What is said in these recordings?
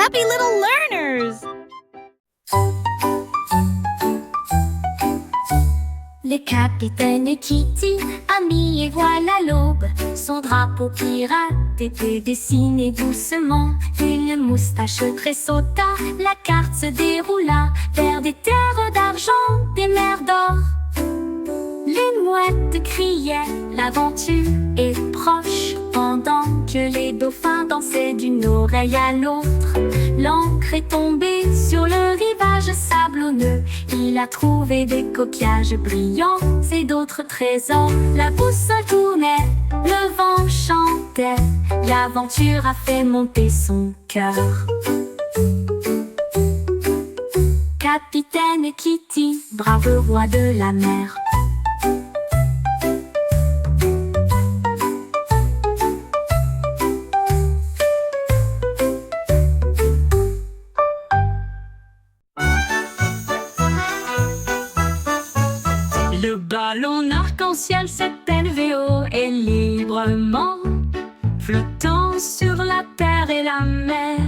happy little learners! Le capitaine Kitty a mis et voilà l'aube. Son drapeau pirate était dessiné doucement. Une moustache tressauta, la carte se déroula vers des terres d'argent, des mers d'or. Les mouettes criaient, l'aventure est proche, pendant que les dauphins dansaient d'une oreille à l'autre. L'ancre est tombée sur le rivage sablonneux. Il a trouvé des coquillages brillants et d'autres trésors. La boussole tournait, le vent chantait. L'aventure a fait monter son cœur. Capitaine Kitty, brave roi de la mer. Le ballon arc-en-ciel s'est élevé haut et librement, flottant sur la terre et la mer.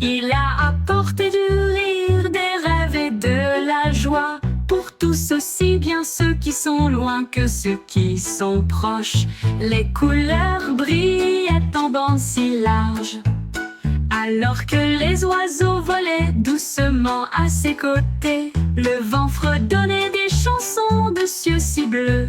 Il a apporté du rire, des rêves et de la joie, pour tous aussi bien ceux qui sont loin que ceux qui sont proches. Les couleurs brillaient en bandes si larges, alors que les oiseaux volaient doucement à ses côtés. Le vent fredonnait des chansons de cieux si bleus,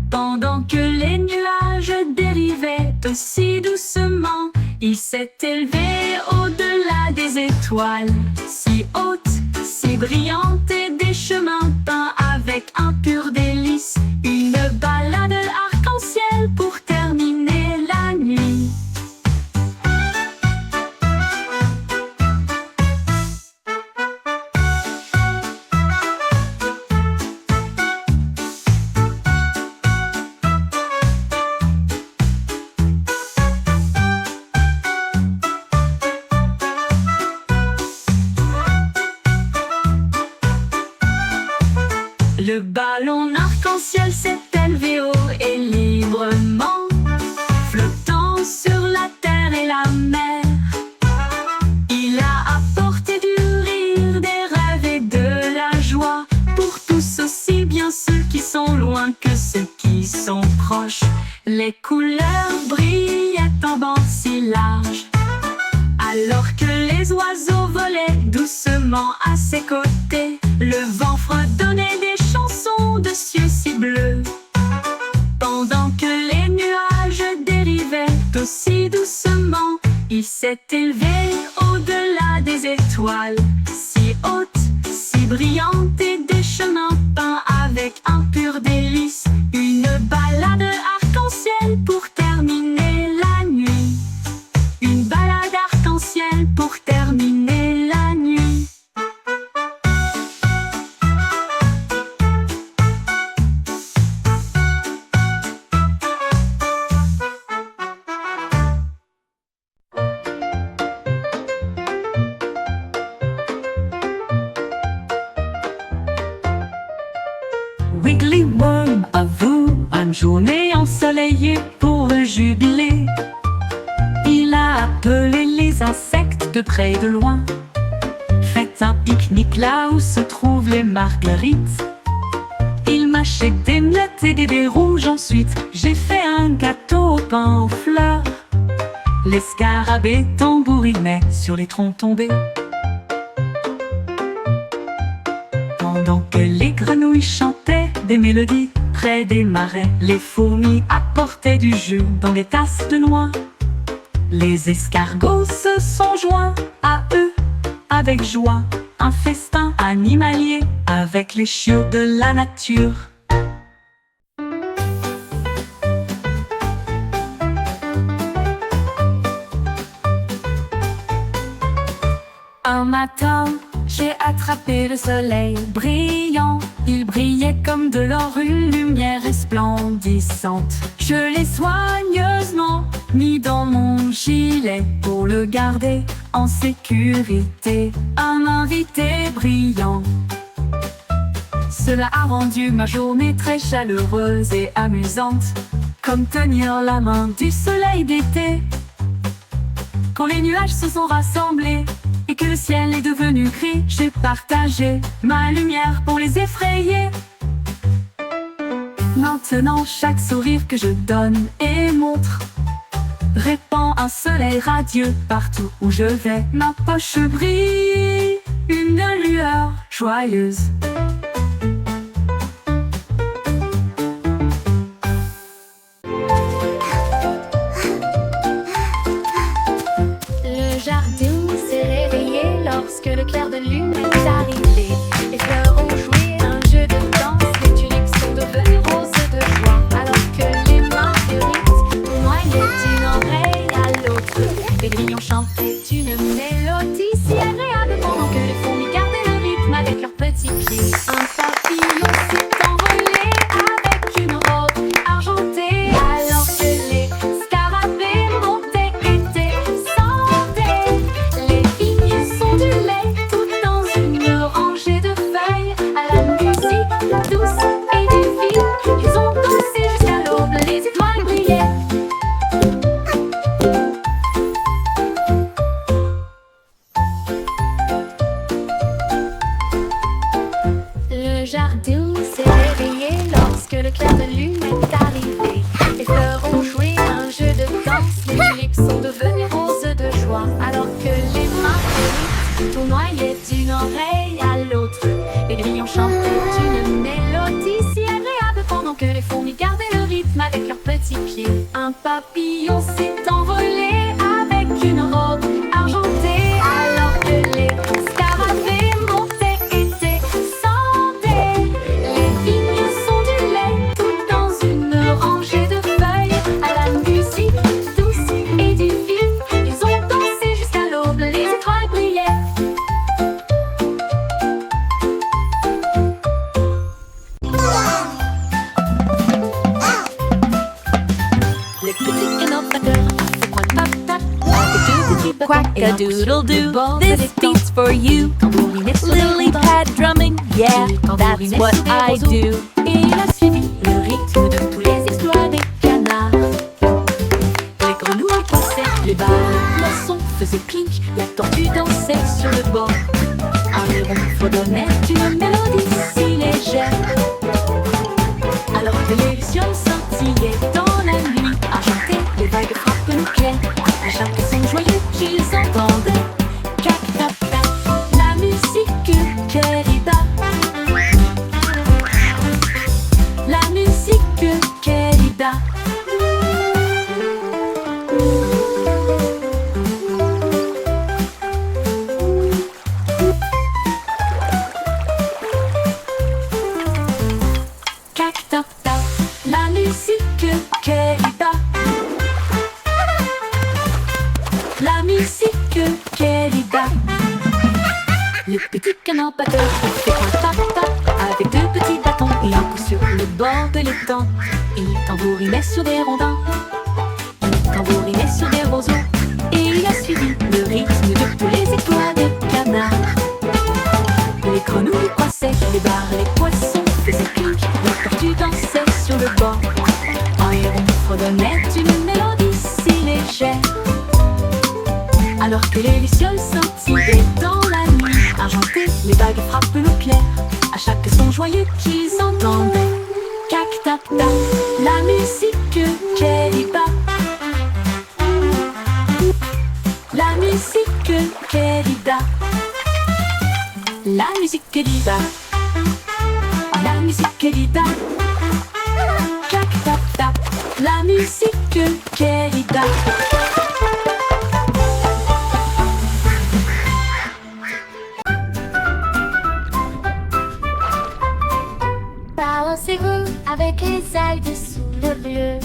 pendant que les nuages dérivaient aussi doucement. Il s'est élevé au-delà des étoiles, si hautes, si brillantes, et des chemins peints avec un pur délice. Une balade arc-en-ciel pour terminer la nuit. Le ballon arc-en-ciel s'est élevé haut et librement, flottant sur la terre et la mer. Il a apporté du rire, des rêves et de la joie, pour tous aussi bien ceux qui sont loin que ceux qui sont proches. Les couleurs brillaient en bandes si larges, alors que les oiseaux volaient doucement à ses côtés. Le vent fredonnait des chansons de cieux si bleus, pendant que les nuages dérivaient aussi doucement. Il s'est élevé au-delà des étoiles, si hautes, si brillantes, et des chemins peints avec un pur délice. Une balade arc-en-ciel pour terminer la nuit. Une balade arc-en-ciel pour terminer la nuit. Wiggly Worm avoue une journée ensoleillée pour le jubilé. Il a appelé les insectes de près et de loin. Faites un pique-nique là où se trouvent les marguerites. Il mâchait des miettes et des baies rouges. Ensuite, j'ai fait un gâteau au pain aux fleurs. Les scarabées tambourinaient sur les troncs tombés, pendant que les grenouilles chantaient des mélodies près des marais. Les fourmis apportaient du jus dans des tasses de noix. Les escargots se sont joints à eux avec joie. Un festin animalier avec les chiots de la nature. Un matin, j'ai attrapé le soleil brillant. Il brillait comme de l'or, une lumière resplendissante. Je l'ai soigneusement mis dans mon gilet pour le garder en sécurité. Un invité brillant. Cela a rendu ma journée très chaleureuse et amusante, comme tenir la main du soleil d'été. Quand les nuages se sont rassemblés et que le ciel est devenu gris, j'ai partagé ma lumière pour les effrayer. Maintenant chaque sourire que je donne et montre répand un soleil radieux partout où je vais. Ma poche brille, une lueur joyeuse. Le jardin s'est réveillé lorsque le clair de lune est arrivé. Les fleurs ont joué un jeu de danse, les tulipes sont devenues roses de joie, alors que les marguerites noyaient d'une oreille à l'autre. Les grillons chantaient une mélodie si agréable pendant que les fourmis gardaient le rythme avec leurs petits pieds. Un papillon s'est envolé avec une robe argentée, alors que les scarabées montaient et descendaient. Les vignes s'ondulaient tout dans une rangée de feuilles à la musique douce et divine. Ils ont dansé jusqu'à l'aube, les étoiles brillaient. Le jardin s'est réveillé lorsque le clair de lune est arrivé. Les fleurs ont joué un jeu de danse, les tulipes sont devenues roses de joie, alors que les marguerites tournoyaient d'une oreille à l'autre. Les grillons chantaient une mélodie si agréable pendant que les fourmis gardaient le rythme avec leurs petits pieds. Un papillon s'est envolé avec une robe argentée, alors que les scarabées montaient et descendaient. Les vignes s'ondulaient tout dans une rangée de feuilles à la musique douce et divine. Ils ont dansé jusqu'à l'aube, les étoiles brillaient. Les petits innovateurs se pointent patate avec deux petits bâtons et un pouce sur le bord de Quack-a-doodle-doo, this l'étang. beat's for you. Tambouriner sur Lily les rondins. pad drumming, yeah, that's what I do. Et il a suivi le rythme de tous les exploits des canards. Les grenouilles passaient, les balles faisaient clink, la tortue dansait sur le bord. Un héron fredonnait une mélodie si légère, alors que les lucioles scintillaient dans la nuit argentée. Les vagues frappent nos clés à chaque son joyeux qu'ils entendent. Cac-tac-tac, la musique querida. La musique querida. Cac-tac-tac, la musique querida. La musique querida. Le petit canard batteur fait un tac-tac avec deux petits bâtons et un pouce sur le bord de l'étang. Il tambourinait sur des rondins, il tambourinait sur des roseaux, et il a suivi le rythme de tous les étoiles de canard. Les grenouilles passaient, les barres, les poissons faisaient clink, la tortue dansait sur le bord. Un héron fredonnait une mélodie si légère, alors que les lucioles scintillaient dans la nuit argentée. Les vagues frappent nos pierres à chaque son joyeux qu'ils entendent. Cac-tac-tac, la musique querida. La musique querida. La musique querida. La musique querida. Cac-tac-tac, la musique querida. Balancez-vous avec les algues sous le bleu.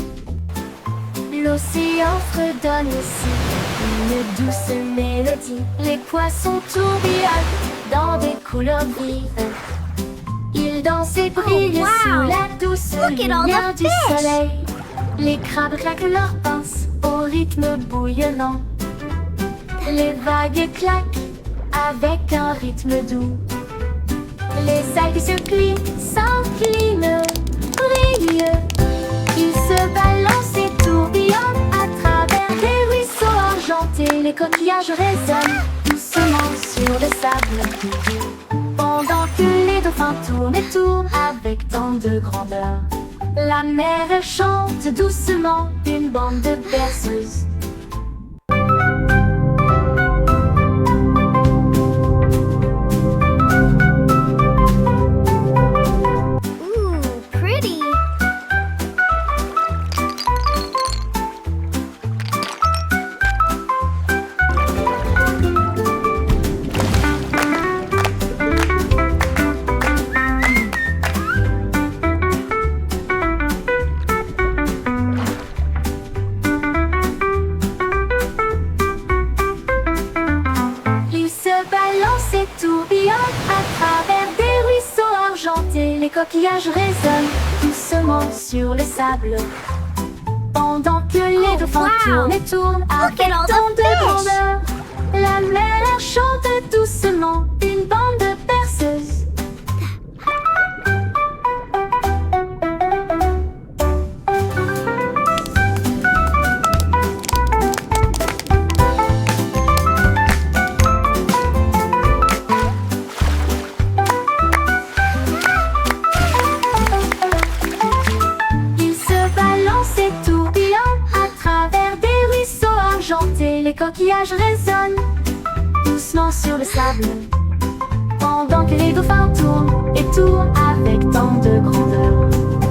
L'océan fredonne aussi une douce mélodie. Les poissons tourbillonnent dans des couleurs vives. Ils dansent et brillent wow. sous la douce Look at all the lumière du fish. soleil. Les crabes claquent leurs pinces au rythme bouillonnant. Les vagues claquent avec un rythme doux. Les algues se plient, s'inclinent, brillent. Ils se balancent et tourbillonnent à travers des ruisseaux argentés. les coquillages résonnent doucement sur le sable. Pendant que les dauphins tournent et tournent avec tant de grandeur, la mer elle chante doucement une bande de berceuses. Ooh, pretty. Ils se balancent et tourbillonnent à travers des ruisseaux argentés. Les coquillages résonnent doucement sur le sable. Pendant que les dauphins wow. tournent et tournent Look avec at all tant the de fish. grandeur, la mer elle chante doucement une bande de berceuses. Ils se balancent et tourbillonnent à travers des ruisseaux argentés. Les coquillages résonnent doucement sur le sable. Pendant que les dauphins tournent et tournent avec tant de grandeur,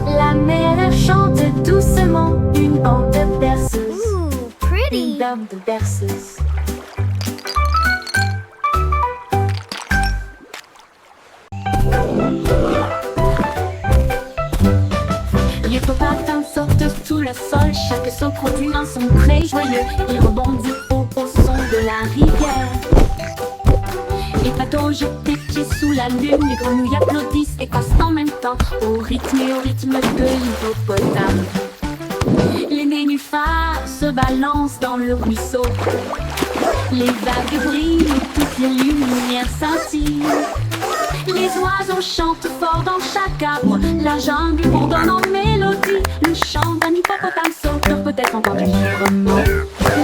la mer elle chante doucement une bande de berceuses. Ooh, Une pretty. bande de berceuses. Les copains sortent sous le sol, chaque saut produit un son très joyeux. Il rebondit au son de la rivière. Les bateaux jettent des pieds sous la lune, les grenouilles applaudissent et passent en même temps au rythme de l'hippopotame. Les nénuphars se balancent dans le ruisseau. Les vagues brillent et toutes les lumières scintillent. Les oiseaux chantent fort dans chaque arbre. La jungle bourdonne en mélodie. Le chant d'un hippopotame sauteur peut être entendu librement.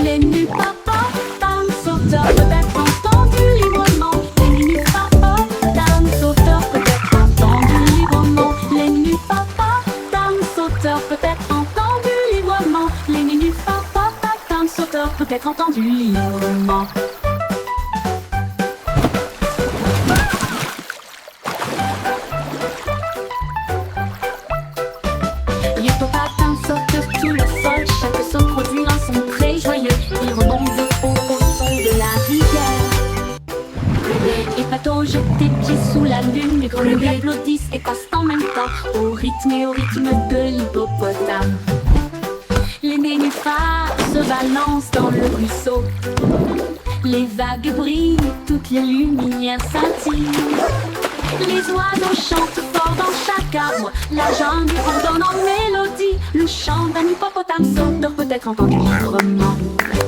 Les hippopotames sauteurs peut être entendu librement. Les hippopotames sauteurs peut être entendu librement. Les hippopotames sauteurs peut être entendu librement. Les hippopotames sauteurs peut être entendu librement. Les hippopotames sautent sous le sol, chaque saut produit un son très joyeux. Ils rebondissent au son de la rivière. Les bateaux jettent des pieds sous la lune, les grenouilles applaudissent et passent en même temps au rythme de l'hippopotame. Les nénuphars se balancent dans le ruisseau. Les vagues brillent et toutes les lumières scintillent. Les oiseaux chantent fort dans chaque arbre. La jungle bourdonne en mélodie. Le chant d'un hippopotame sauteur peut être entendu librement.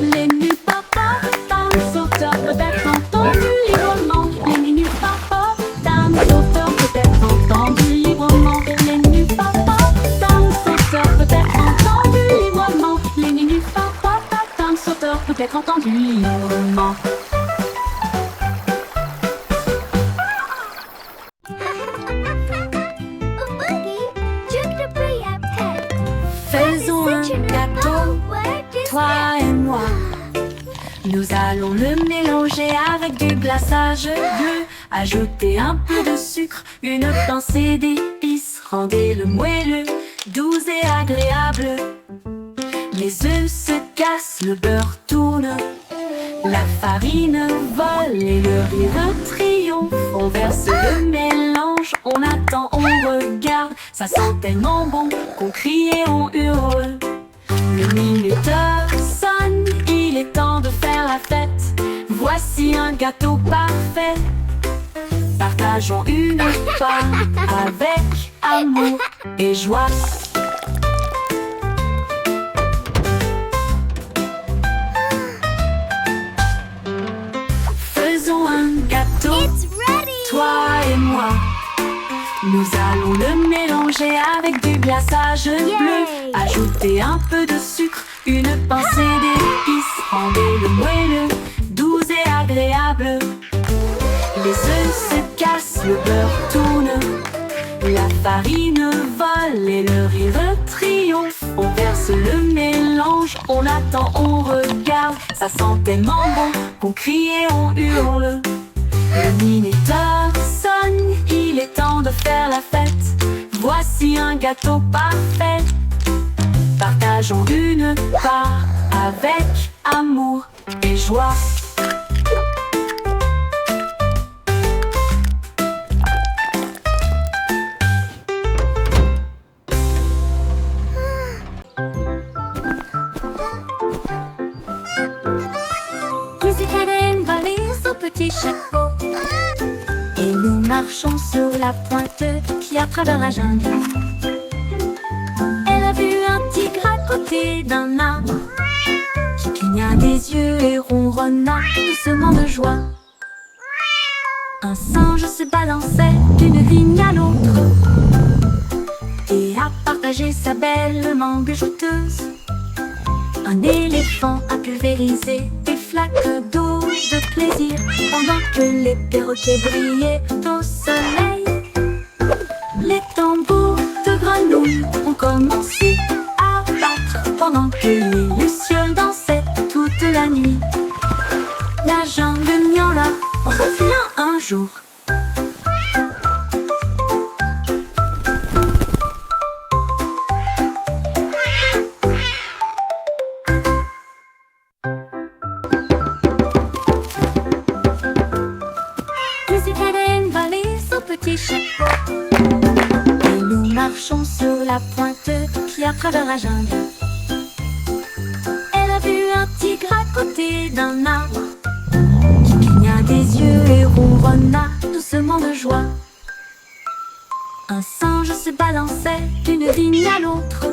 Les hippopotames sauteurs peut être entendu librement. Les hippopotames sauteurs peut être entendu librement. Les hippopotames sauteurs peut être entendu librement. Les hippopotames sauteurs peut être entendu librement. Faisons un gâteau, toi et moi. Nous allons le mélanger avec du glaçage bleu. Ajouter un peu de sucre, une pincée d'épices. Rendez-le moelleux, doux et agréable. Les œufs se cassent, le beurre tourne. La farine vole et le rire triomphe. On verse le mélange, on attend, on regarde. Ça sent tellement bon qu'on crie et on hurle. Le minuteur sonne, il est temps de faire la fête. Voici un gâteau parfait. Partageons une part avec amour et joie. Faisons un gâteau, It's ready. toi et moi. Nous allons le mélanger avec du glaçage bleu. Ajouter un peu de sucre, une pincée d'épices. Rendez-le moelleux, beurre tourne, la farine vole et le rire triomphe. On verse le mélange, on attend, on regarde. Ça sent tellement bon qu'on crie et on hurle. Le minuteur sonne, il est temps de faire la fête. Voici un gâteau parfait. Partageons une part avec amour et joie. Hélène va lire son petit chapeau et nous marchons sur la pointe qui à travers la jungle. Elle a vu un tigre à côté d'un arbre qui cligna des yeux et ronronna doucement de joie. Un singe se balançait d'une vigne à l'autre et a partagé sa belle mangue jouteuse. Un éléphant a pulvérisé des flaques d'eau de plaisir pendant que les perroquets brillaient au soleil. Les tambours de grenouilles ont commencé à battre pendant que les lucioles dansaient toute la nuit. La jungle miaula revient un jour. Petit chapeau et nous marchons sur la pointe qui à travers la jungle. Elle a vu un tigre à côté d'un arbre qui cligna des yeux et ronronna doucement de joie. Un singe se balançait d'une vigne à l'autre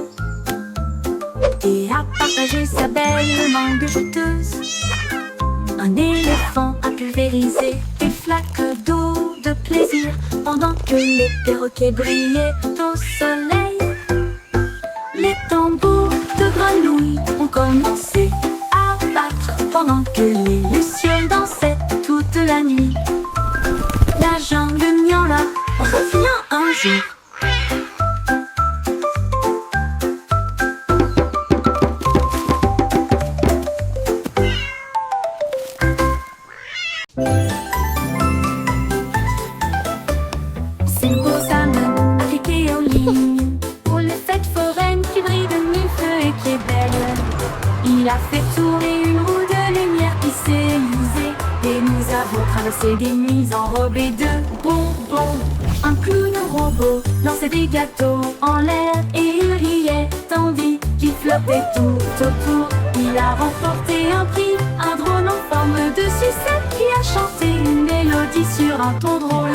et a partagé sa belle mangue jouteuse. Un éléphant a pulvérisé des flaques d'eau de plaisir pendant que les perroquets brillaient au soleil. Les tambours de grenouilles ont commencé à battre pendant que les lucioles dansaient toute la nuit. La jungle miaula revient un jour. Il a fait tourner une roue de lumière qui s'est usée et nous avons traversé des nuits enrobées de bonbons. Un clown robot lançait des gâteaux en l'air et il riait tandis qu'il flottait tout autour. Il a remporté un prix, un drone en forme de sucette qui a chanté une mélodie sur un ton drôle.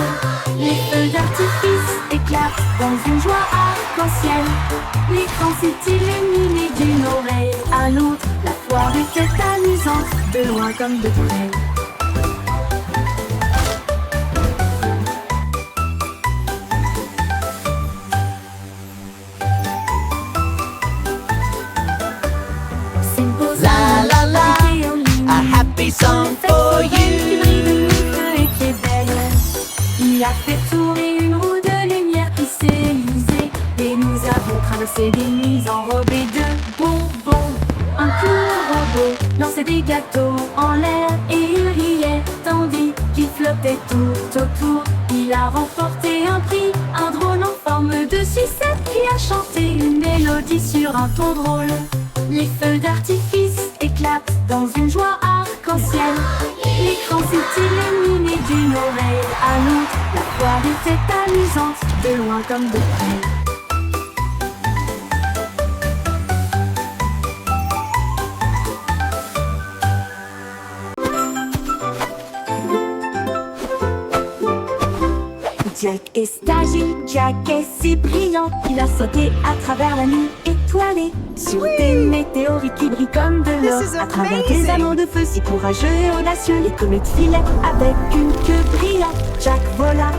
Les feux d'artifice éclatent dans une joie arc-en-ciel. L'écran s'est illuminé d'une oreille à l'autre. La foire était amusante, de loin comme de près. La la la, a happy song for you. Il a fait tourner une roue de lumière qui s'est usée et nous avons traversé des nuits enrobées de bonbons. Un clown robot lançait des gâteaux en l'air et il riait tandis qu'il flottait tout autour. Il a remporté un prix, un drone en forme de sucette qui a chanté une mélodie sur un ton drôle. Les feux d'artifice éclatent dans une joie arc-en-ciel. L'écran s'est illuminé d'une oreille à l'autre. La foire était amusante, de loin comme de près. Jack est agile, Jack est si brillant. Il a sauté à travers la nuit étoilée sur des météorites qui brillent comme de l'or. This is À travers des amazing. anneaux de feu si courageux et audacieux. Les comètes filaient avec une queue brillante. Jack vola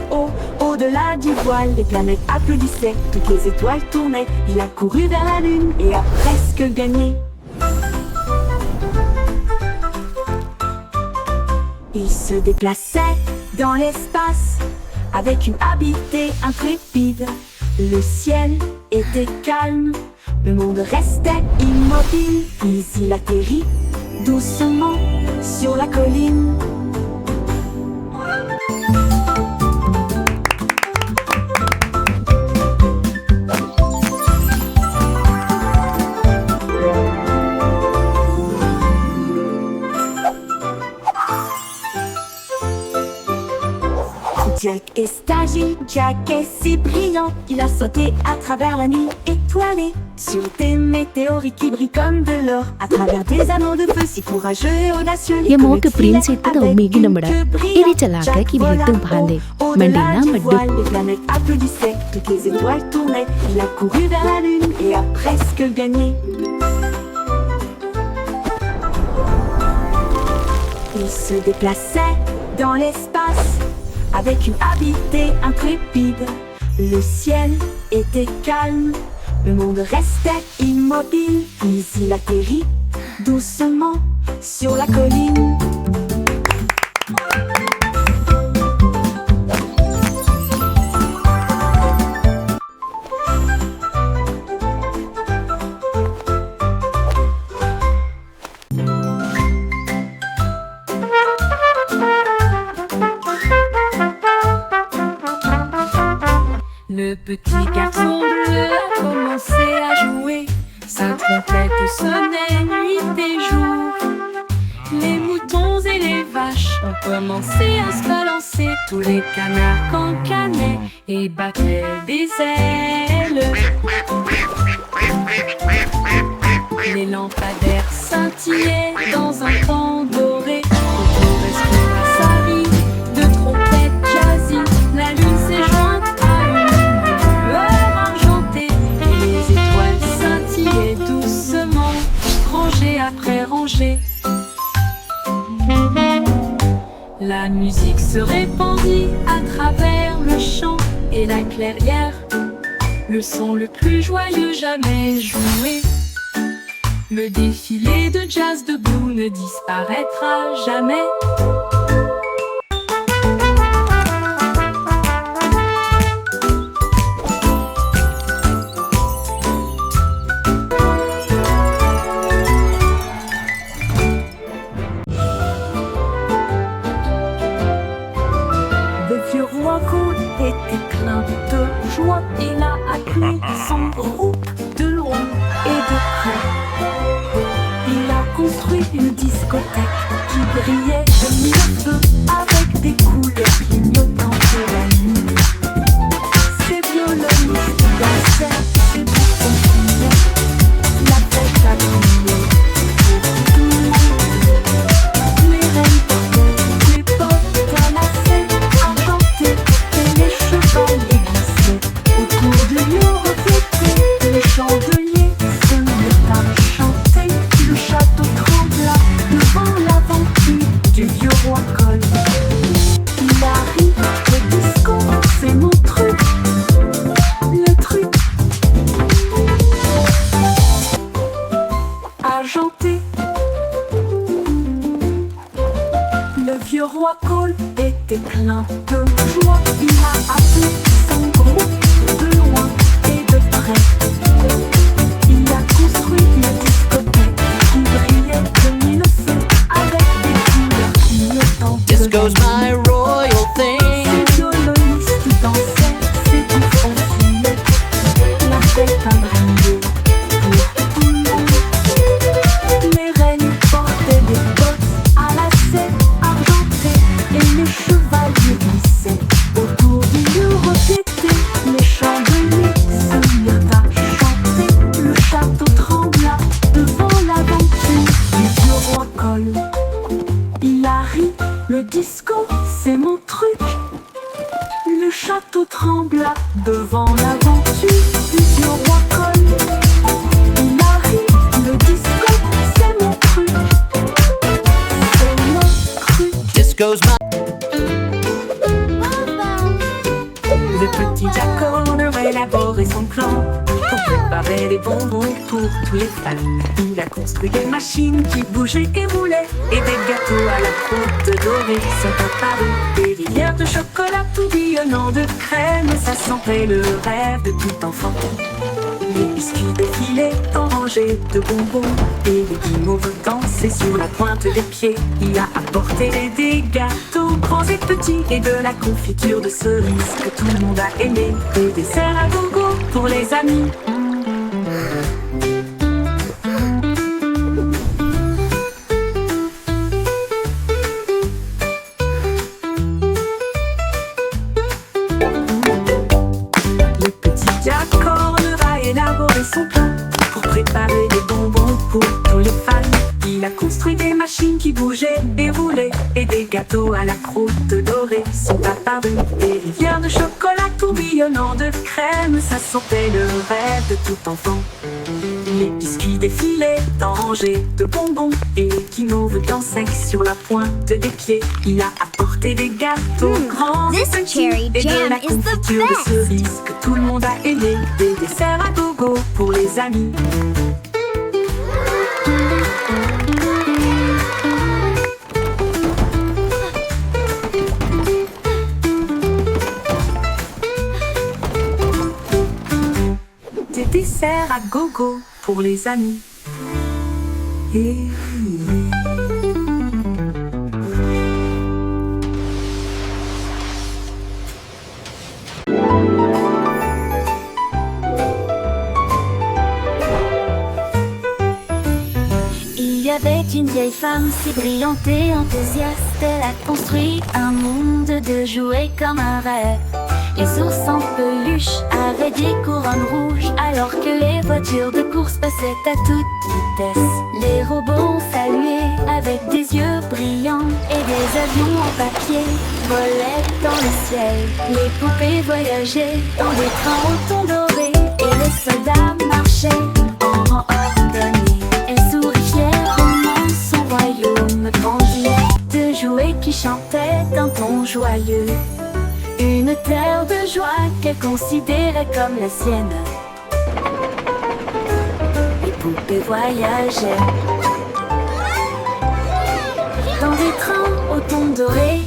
au-delà du voile. Les planètes applaudissaient, toutes les étoiles tournaient. Il a couru vers la lune et a presque gagné. Il se déplaçait dans l'espace avec une habité intrépide. Le ciel était calme, le monde restait immobile. Puis il atterrit doucement sur la colline. Jack est agile, Jack est si brillant, il a sauté à travers la nuit étoilée, sur des météorites qui brillent comme de l'or, à travers des anneaux de feu si courageux et audacieux. ये मौके प्रिंस इतना उम्मीद नंबड़ा इरी चला के कि बिल्कुल भांदे मंडीना मड्डू Les planètes applaudissaient, toutes les étoiles tournaient. Il a couru vers la lune et a presque gagné. Il se déplaçait dans l'espace avec une habité intrépide. Le ciel était calme, le monde restait immobile. Puis il atterrit doucement sur la colline. Le petit garçon bleu a commencé à jouer. Sa trompette sonnait nuit et jour. Les moutons et les vaches ont commencé à se balancer. Tous les canards cancanaient et battaient des ailes. Les lampadaires scintillaient dans un camp doré. Autour respirait sa vie de trompette jazzy. La lune s'est jointe à une lueur argentée. Et les étoiles scintillaient doucement, rangée après rangée. La musique se répandit à travers le champ et la clairière. Le son le plus joyeux jamais joué. Le défilé de jazz debout ne disparaîtra jamais. Le vieux roi cool était plein de joie. Il a accueilli son groupe de loin et de près. Il a construit une discothèque qui brillait de mille feux avec des couleurs clignotantes de la nuit. Ses violonistes dansaient, ses boutons fumaient. La fête a brillé pour tout le monde. Les reines portaient des bottes à lacets argentées et les chevaliers glissaient autour du lieu reflété. Les chandeliers se mirent à chanter. Le château trembla devant l'aventure du vieux roi Cole. Il a ri, le disco, c'est mon truc. Le truc argenté. Le vieux roi Cole était plein de joie. Il a appelé son groupe de loin et de près. Il a construit une discothèque qui brillait de mille feux avec des couleurs clignotantes. Disco's my royal thing. Ses violonistes dansaient, ses bouffons fumaient. La fête a brillé pour tout le monde. Les reines portaient des bottes à lacets argentés et les chevaliers glissaient autour du lieu reflété. Les chandeliers se mirent à chanter. Le château trembla devant l'aventure du vieux roi Cole. Il a ri, le disco, c'est mon truc. Le château trembla devant l'aventure du vieux roi Cole. Il a ri, le disco, c'est mon truc. C'est mon truc. Disco's my Le petit Jack Cole aurait élaboré son plan pour préparer préparer des bonbons pour tous les fans. Il a construit des machines qui bougeaient et roulaient, et des gâteaux à la croûte dorée sont apparus. Des rivières de chocolat tourbillonnant de crème, ça sentait le rêve de tout enfant. Les biscuits défilaient en rangées de bonbons, et les guimauves dansaient sur la pointe des pieds. Il a apporté des gâteaux grands et petits, et de la confiture de cerises que tout le monde a aimé. Des desserts à gogo pour les amis. Le petit Jack Horner a élaboré son plan pour préparer des bonbons pour tous les fans. Il a construit des machines qui bougeaient et roulaient, et des gâteaux à la croûte dorée sont apparus. Des rivières de chocolat tourbillonnant de crème, ça sentait le rêve de tout enfant. Les biscuits défilaient en rangées de bonbons, et les guimauves dansaient sur la pointe des pieds. Il a apporté des gâteaux grands et this petits, cherry et de jam la is the confiture de best. cerises que tout le monde a aimé. Des desserts à gogo pour les amis. Des desserts à gogo pour les amis. Et... Il y avait une vieille femme si brillante et enthousiaste. Elle a construit un monde de jouets comme un rêve. Les ours en peluche avaient des couronnes rouges, alors que les voitures de course passaient à toute vitesse. Les robots ont salué avec des yeux brillants, et des avions en papier volaient dans le ciel. Les poupées voyageaient dans des trains au ton doré, et les soldats marchaient en rang ordonné. Elle sourit fièrement, son royaume grandit, de jouets qui chantaient d'un ton joyeux. Une terre de joie qu'elle considérait comme la sienne. Les poupées voyageaient dans des trains au ton doré,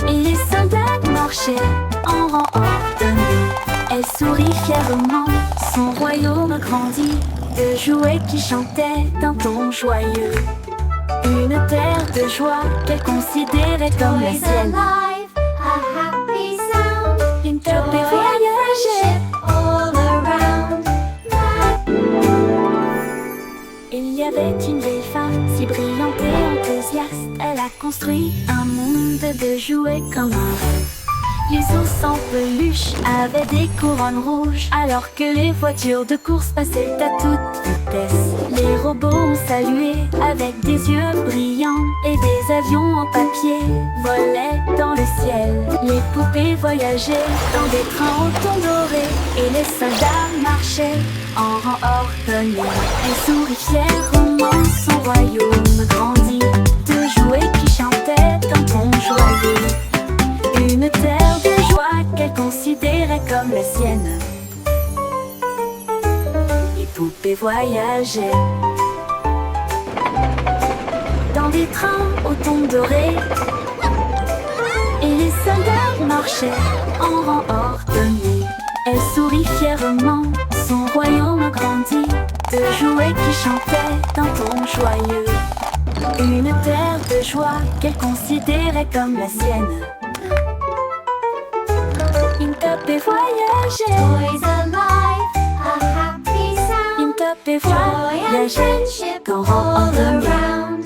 et les soldats marchaient en rang ordonné. Elle sourit fièrement, son royaume grandit, de jouets qui chantaient d'un ton joyeux. Une terre de joie qu'elle considérait comme la sienne. A happy sound. Une poupée voyageait all around. Il y avait une vieille femme si brillante et enthousiaste. Elle a construit un monde de jouets comme un rêve. Les ours en peluche avaient des couronnes rouges, alors que les voitures de course passaient à toute vitesse. Les robots ont salué avec des yeux brillants, et des avions en papier volaient dans le ciel. Les poupées voyageaient dans des trains au ton doré, et les soldats marchaient en rang ordonné. Elle sourit fièrement, son royaume grandit, de jouets qui chantaient d'un ton joyeux. Une terre de joie qu'elle considérait comme la sienne. Les poupées voyageaient dans des trains au ton doré, et les soldats marchaient en rang ordonné. Elle sourit fièrement, son royaume grandit, de jouets qui chantaient d'un ton joyeux. Une terre de joie qu'elle considérait comme la sienne. Une poupée voyageait, Toys alive. A happy sound. une poupée Joy and voyageait friendship dans rang all ordonné. around.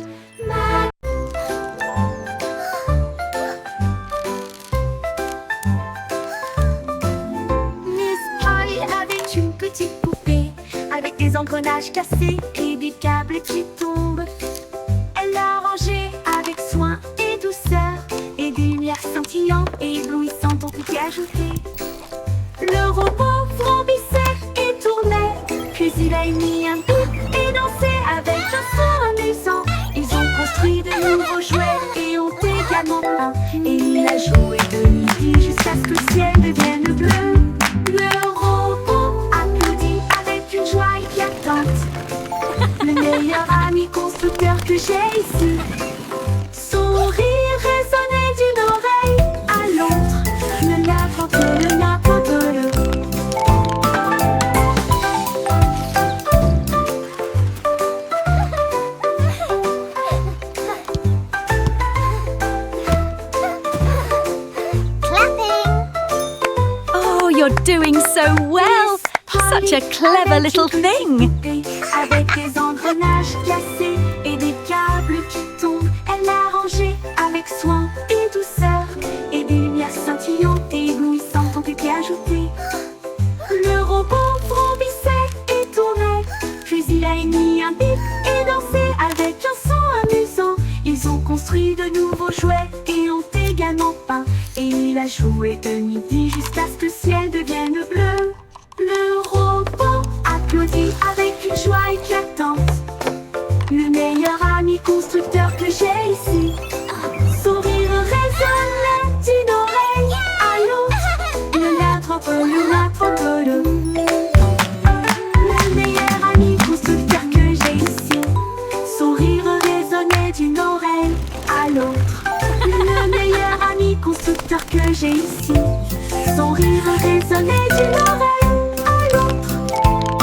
Miss Polly avait une petite poupée avec des engrenages cassés et des câbles qui tombent. Elle l'a rangée avec soin et douceur, et des lumières scintillantes et éblouissantes ont été ajoutées. Le robot vrombissait et tournait, puis il a émis un bip et dansé avec un son amusant. Ils ont construit de nouveaux jouets et ont également peint, et il a joué de nuit jusqu'à ce que le ciel devienne bleu. Le robot a que j'ai ici. Son rire résonnait d'une oreille à l'autre. Le n'importe le n'importe le. Clapping. Oh, you're doing so well. Such a clever little thing. Avec des engrenages cassés et des câbles qui tombent, elle l'a rangé avec soin et douceur. Et des lumières scintillantes et éblouissantes ont été ajoutées. Le robot vrombissait et tournait, puis il a émis un bip et dansé avec un son amusant. Ils ont construit de nouveaux jouets et ont également peint. Et il a joué de midi jusqu'à ce que le ciel devienne bleu. Le robot applaudit avec une joie éclatante. Le meilleur ami constructeur que j'ai ici. Son rire résonnait d'une oreille à l'autre. Le n'importe le. Le meilleur ami constructeur que j'ai ici. Son rire résonnait d'une oreille à l'autre. Le meilleur ami constructeur que j'ai ici. Son rire résonnait d'une oreille